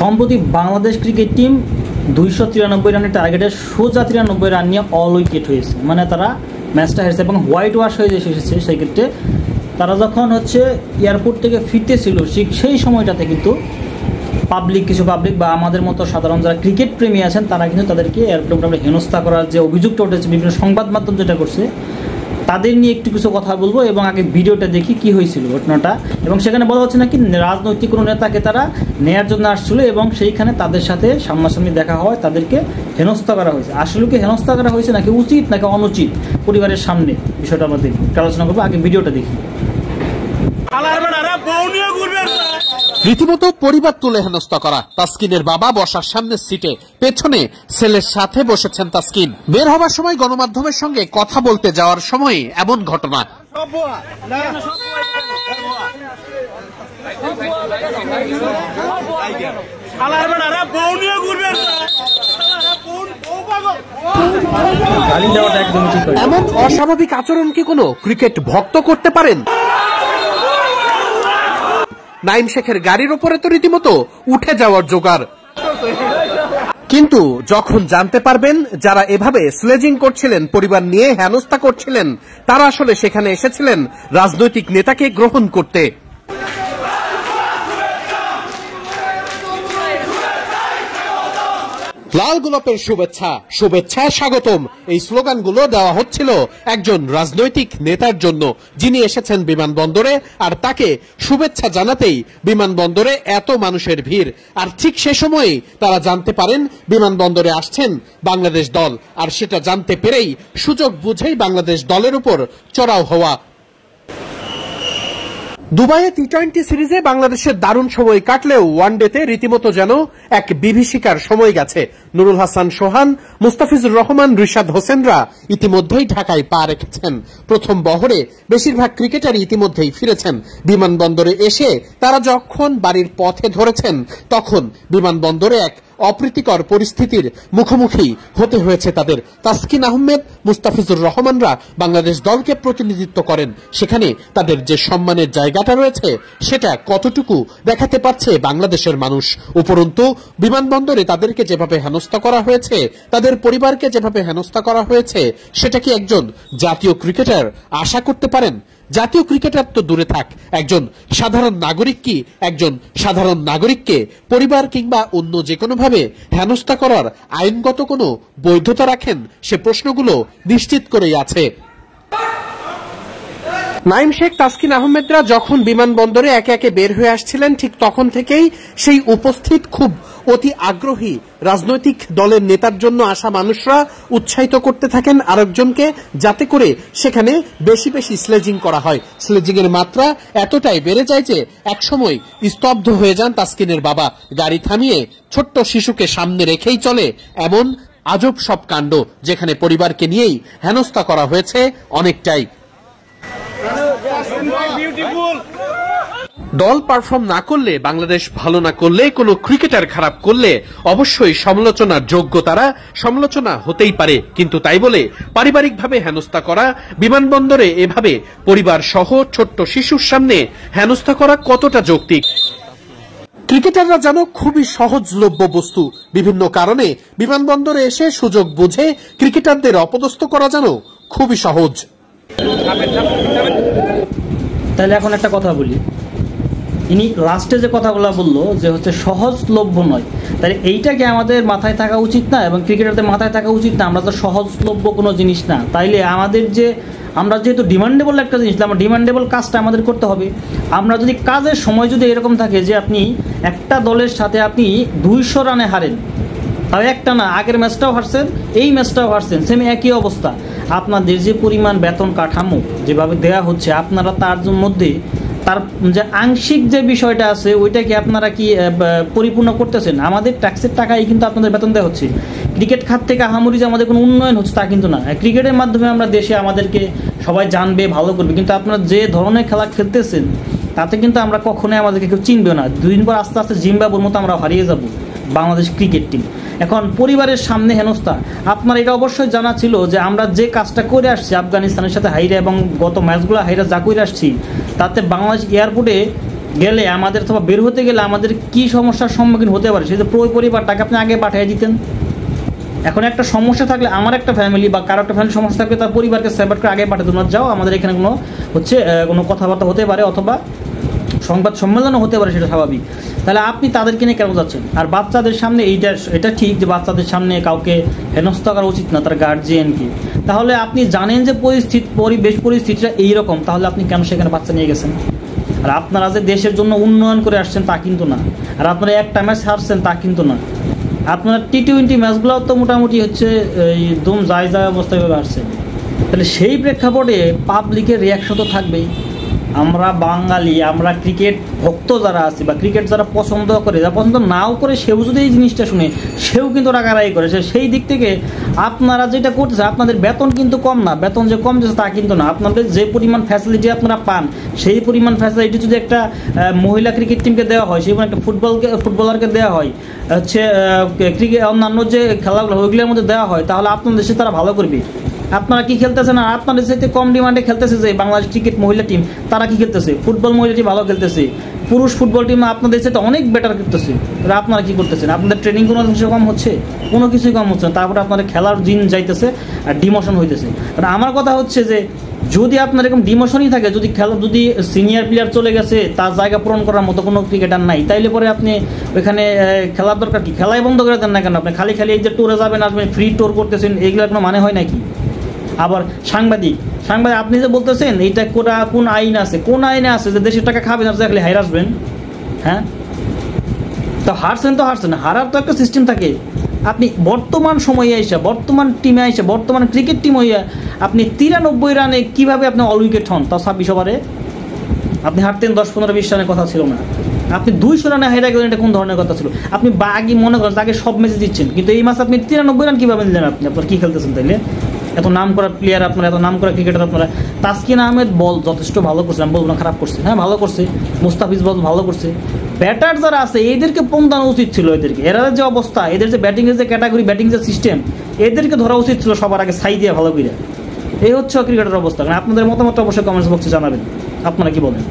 সম্প্রতি Bangladesh cricket team 293 রানের টার্গেটে সোজা 93 রান নিয়ে অল উইকেট হয়েছে, মানে তারা ম্যাচটা হেরেছে এবং হোয়াইট ওয়াশ হয়ে এসেছে। সেই ক্ষেত্রে তারা যখন এয়ারপোর্ট থেকে ফিরতেছিল সেই সময়টাতে কিন্তু কিছু পাবলিক বা আমাদের মতো সাধারণ যারা ক্রিকেট প্রেমী আছেন তারা কিন্তু তাদেরকে এয়ারপোর্টে হেনস্থা করার যে অভিযোগটা উঠেছে বিভিন্ন সংবাদ মাধ্যম যেটা করছে তাদের নিয়ে একটু কিছু কথা বলবো এবং আগে ভিডিওটা দেখি কি হয়েছিল ঘটনাটা। এবং সেখানে বলা হচ্ছে নাকি রাজনৈতিক কোনো নেতাকে তারা নেয়ার জন্য আসছিল এবং সেইখানে তাদের সাথে সামনাসামনি দেখা হয়, তাদেরকে হেনস্থা করা হয়েছে। আসলে কি হেনস্থা করা হয়েছে নাকি উচিত নাকি অনুচিত পরিবারের সামনে, বিষয়টা আমরা দেখি, আলোচনা করবো। আগে ভিডিওটা দেখি। রীতিমতো পরিবার তুলে হেনস্থা করা। তাসকিনের বাবা বসার সামনের সিটে, পেছনে ছেলের সাথে বসেছেন তাসকিন। বের হবার সময় গণমাধ্যমের সঙ্গে কথা বলতে যাওয়ার সময় এমন ঘটনা। এমন অস্বাভাবিক আচরণ কি কোনো ক্রিকেট ভক্ত করতে পারেন? নাইম শেখের গাড়ির উপরে তো রীতিমতো উঠে যাওয়ার জোগাড়। কিন্তু যখন জানতে পারবেন যারা এভাবে স্লেজিং করছিলেন, পরিবার নিয়ে হেনস্থা করছিলেন, তারা আসলে সেখানে এসেছিলেন রাজনৈতিক নেতাকে গ্রহণ করতে। লাল গোলাপের শুভেচ্ছা, শুভেচ্ছা স্বাগতম, এই স্লোগানগুলো দেওয়া হচ্ছিল একজন রাজনৈতিক নেতার জন্য যিনি এসেছেন বিমানবন্দরে, আর তাকে শুভেচ্ছা জানাতেই বিমানবন্দরে এত মানুষের ভিড়। আর ঠিক সে সময়ে তারা জানতে পারেন বিমানবন্দরে আসছেন বাংলাদেশ দল, আর সেটা জানতে পেরেই সুযোগ বুঝেই বাংলাদেশ দলের উপর চড়াও হওয়া। দুবাইয়ে টি-20 সিরিজে বাংলাদেশের দারুণ সময় কাটলেও ওয়ানডেতে রীতিমতো যেন এক বিভীষিকার সময় গেছে। নুরুল হাসান সোহান, মুস্তাফিজুর রহমান, রিশাদ হোসেনরা ইতিমধ্যেই ঢাকায় পা রেখেছেন। প্রথম বহরে বেশিরভাগ ক্রিকেটারই ইতিমধ্যেই ফিরেছেন। বিমানবন্দরে এসে তারা যখন বাড়ির পথে ধরেছেন তখন বিমানবন্দরে এক অপ্রীতিকর পরিস্থিতির মুখোমুখি হতে হয়েছে তাদের। তাসকিন আহমেদ, মুস্তাফিজুর রহমানরা বাংলাদেশ দলকে প্রতিনিধিত্ব করেন, সেখানে তাদের যে সম্মানের জায়গাটা রয়েছে সেটা কতটুকু দেখাতে পারছে বাংলাদেশের মানুষ। উপরন্তু বিমানবন্দরে তাদেরকে যেভাবে হেনস্থা করা হয়েছে, তাদের পরিবারকে যেভাবে হেনস্থা করা হয়েছে, সেটা কি একজন জাতীয় ক্রিকেটার আশা করতে পারেন? জাতীয় ক্রিকেটার তো দূরে থাক, একজন সাধারণ নাগরিক কি একজন সাধারণ নাগরিককে পরিবার কিংবা অন্য যে কোনো ভাবে হেনস্থা করার আইনগত কোনো বৈধতা রাখেন? সে প্রশ্নগুলো নিশ্চিত করেই আছে। নাইম শেখ, তাসকিন আহমেদরা যখন বিমানবন্দরে একে একে বের হয়ে আসছিলেন, ঠিক তখন থেকেই সেই উপস্থিত খুব অতি আগ্রহী রাজনৈতিক দলের নেতার জন্য আসা মানুষরা উৎসাহিত করতে থাকেন আরেকজনকে, যাতে করে সেখানে বেশি বেশি স্লেজিং করা হয়। স্লেজিং এর মাত্রা এতটাই বেড়ে যায় যে একসময় স্তব্ধ হয়ে যান তাসকিনের বাবা। গাড়ি থামিয়ে ছোট্ট শিশুকে সামনে রেখেই চলে এমন আজব সব কাণ্ড, যেখানে পরিবারকে নিয়েই হেনস্থা করা হয়েছে অনেকটাই। দল পারফর্ম না করলে, বাংলাদেশ ভালো না করলে, কোনো ক্রিকেটার খারাপ করলে অবশ্যই সমালোচনার যোগ্য তারা, সমালোচনা হতেই পারে। কিন্তু তাই বলে পারিবারিকভাবে হেনস্থা করা, বিমানবন্দরে এভাবে পরিবার সহ ছোট্ট শিশুর সামনে হেনস্থা করা কতটা যৌক্তিক? ক্রিকেটাররা যেন খুবই সহজলভ্য বস্তু। বিভিন্ন কারণে বিমানবন্দরে এসে সুযোগ বুঝে ক্রিকেটারদের অপদস্থ করা যেন খুবই সহজ। তাহলে এখন একটা কথা বলি, ইনি লাস্টে যে কথাগুলো বললো যে সহজলভ্য নয়, তাহলে এইটাকে আমাদের মাথায় থাকা উচিত না এবং ক্রিকেটারদের মাথায় থাকা উচিত না আমরা তো সহজলভ্য কোনো জিনিস না। তাইলে আমাদের আমরা যেহেতু ডিমান্ডেবল একটা জিনিস, আমরা ডিমান্ডেবল কাজটা আমাদের করতে হবে। আমরা যদি কাজের সময় যদি এরকম থাকে যে আপনি একটা দলের সাথে আপনি 200 রানে হারেন, তাও একটা না, আগের ম্যাচটাও হারছেন, এই ম্যাচটাও হারছেন, সেম একই অবস্থা। আপনাদের যে পরিমাণ বেতন কাঠামো যেভাবে দেওয়া হচ্ছে, আপনারা তার মধ্যে তার যে আংশিক যে বিষয়টা আছে ওইটা কি আপনারা কি পরিপূর্ণ করতেছেন? আমাদের ট্যাক্সের টাকাই কিন্তু আপনাদের বেতন দেওয়া হচ্ছে। ক্রিকেট খাত থেকে আহামরি যে আমাদের কোনো উন্নয়ন হচ্ছে তা কিন্তু না। ক্রিকেটের মাধ্যমে আমরা দেশে আমাদেরকে সবাই জানবে, ভালো করবে, কিন্তু আপনারা যে ধরনের খেলা খেলতেছেন তাতে কিন্তু আমরা কখনোই আমাদেরকে কেউ চিনবে না। 2 দিন পর আস্তে আস্তে জিম্বাবুর মতো আমরা হারিয়ে যাব বাংলাদেশ ক্রিকেট টিম। এখন পরিবারের সামনে হেনস্থা, আপনার এটা অবশ্যই জানা ছিল যে আমরা যে কাজটা করে আসছি আফগানিস্তানের সাথে হাইরা এবং গত ম্যাচগুলো হাইরা যা করে আসছি, তাতে বাংলাদেশ এয়ারপোর্টে গেলে আমাদের অথবা বের হতে গেলে আমাদের কি সমস্যার সম্মুখীন হতে পারে, সেই যে পরিবারটাকে আপনি আগে পাঠিয়ে দিতেন। এখন একটা সমস্যা থাকলে, আমার একটা ফ্যামিলি বা কারো একটা ফ্যামিলি সমস্যা থাকলে তার পরিবারকে সেপারেট করে আগে পাঠিয়ে দেন, যাও আমাদের এখানে কোনো কোনো কথাবার্তা হতে পারে অথবা সংবাদ সম্মেলনও হতে পারে, সেটা স্বাভাবিক। তাহলে আপনি তাদেরকে নিয়ে কেন যাচ্ছেন? আর বাচ্চাদের সামনে এটা ঠিক যে বাচ্চাদের সামনে কাউকে হেনস্থা করা উচিত না, তার গার্জিয়ানকে। তাহলে আপনি জানেন যে পরিস্থিতিটা এইরকম, তাহলে আপনি কেন সেখানে বাচ্চা নিয়ে গেছেন? আর আপনারা যে দেশের জন্য উন্নয়ন করে আসছেন তা কিন্তু না, আর আপনারা একটা ম্যাচ হারছেন তা কিন্তু না। আপনার T20 ম্যাচগুলোও তো মোটামুটি একদম যায় অবস্থায় আসছে। তাহলে সেই প্রেক্ষাপটে পাবলিকের রিয়াকশন তো থাকবেই। আমরা বাঙালি, আমরা ক্রিকেট ভক্ত যারা আছি বা ক্রিকেট যারা পছন্দ করে, যারা পছন্দ নাও করে, সেও যদি এই জিনিসটা শুনে সেও কিন্তু রাগারাগি করেছে। সেই দিক থেকে আপনারা যেটা করতেছে, আপনাদের বেতন কিন্তু কম না, বেতন যে কম যাচ্ছে তা কিন্তু না। আপনাদের যে পরিমাণ ফ্যাসিলিটি আপনারা পান, সেই পরিমাণ ফ্যাসিলিটি যদি একটা মহিলা ক্রিকেট টিমকে দেওয়া হয়, সেই একটা ফুটবলারকে দেওয়া হয়, ক্রিকেট অন্যান্য যে খেলাগুলো ওইগুলোর মধ্যে দেওয়া হয়, তাহলে আপনাদের দেশে তারা ভালো করবে। আপনারা কি খেলতেছেন? আর আপনাদের সাথে কম ডিমান্ডে খেলতেছে যে বাংলাদেশ ক্রিকেট মহিলা টিম, তারা কি খেলতেছে? ফুটবল মহিলা টিম ভালো খেলতেছে, পুরুষ ফুটবল টিম আপনাদের সাথে অনেক বেটার খেলতেছে। তাহলে আপনারা কি করতেছেন? আপনাদের ট্রেনিং কোনো কিছু কম হচ্ছে? কোনো কিছুই কম হচ্ছে না। তারপরে আপনাদের খেলার দিন যাইতেছে আর ডিমোশন হইতেছে। আর আমার কথা হচ্ছে যে যদি আপনার এরকম ডিমোশনই থাকে, যদি সিনিয়র প্লেয়ার চলে গেছে, তার জায়গা পূরণ করার মতো কোনো ক্রিকেটার নাই, তাইলে পরে আপনি ওইখানে খেলার দরকার কি? খেলাই বন্ধ করে দেন না কেন? আপনি খালি এই যে ট্যুরে যাবেন আসবেন, ফ্রি ট্যুর করতেছেন, এগুলোর কোনো মানে হয় নাকি? আবার সাংবাদিক আপনি যে বলতেছেন এইটা কোন আইনে আছে যে দেশের টাকা খাবেন আর খালি হাইর আসবেন? হ্যাঁ, তো হারছেন, হারার তো একটা সিস্টেম থাকে। আপনি বর্তমান সময়ে এসে, বর্তমান টিমে এসে, বর্তমান ক্রিকেট টিম হইয়া আপনি 93 রানে কিভাবে আপনি অল উইকেট হন, তাও 26 ওভারে? আপনি হারতেন 10-15-20 রানের কথা ছিল না, আপনি 200 রানে হাইরা গেলেন, এটা কোন ধরনের কথা ছিল? আপনি বাগি মনে করেন তাকে সব ম্যাচে দিচ্ছেন, কিন্তু এই ম্যাচ আপনি 93 রান কিভাবে দিলেন? আপনার কি খেলতেছেন তাইলে? এত নাম করা প্লেয়ার আপনারা, এত নাম করা ক্রিকেটার আপনারা। তাসকিন আহমেদ বল যথেষ্ট ভালো করছে, আমি বলবো না খারাপ করছে, হ্যাঁ ভালো করছে। মুস্তাফিজ বল ভালো করছে। ব্যাটার যারা আছে এদেরকে পন্দানো উচিত ছিল, এরা যে অবস্থা, এদের যে ব্যাটিংয়ের যে ক্যাটাগরি, ব্যাটিং যে সিস্টেম, এদেরকে ধরা উচিত ছিল সবার আগে, ছাই দিয়ে ভালো করে। এই হচ্ছে ক্রিকেটের অবস্থা। আপনাদের মতামত অবশ্যই কমেন্টস বক্সে জানাবেন, আপনারা কি বলেন?